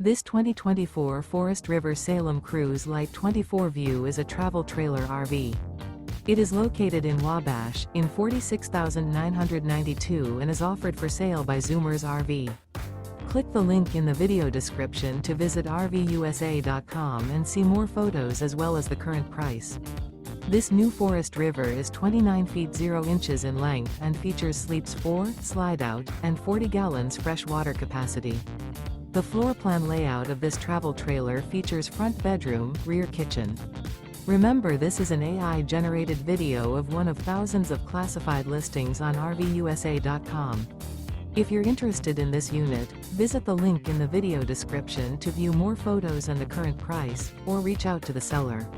This 2024 Forest River Salem Cruise Lite 24 View is a travel trailer RV. It is located in Wabash, in 46,992 and is offered for sale by Zoomers RV. Click the link in the video description to visit RVUSA.com and see more photos as well as the current price. This new Forest River is 29 feet 0 inches in length and features sleeps 4, Slideout, and 40 gallons fresh water capacity. The floor plan layout of this travel trailer features front bedroom, rear kitchen. Remember, this is an AI-generated video of one of thousands of classified listings on RVUSA.com. If you're interested in this unit, visit the link in the video description to view more photos and the current price, or reach out to the seller.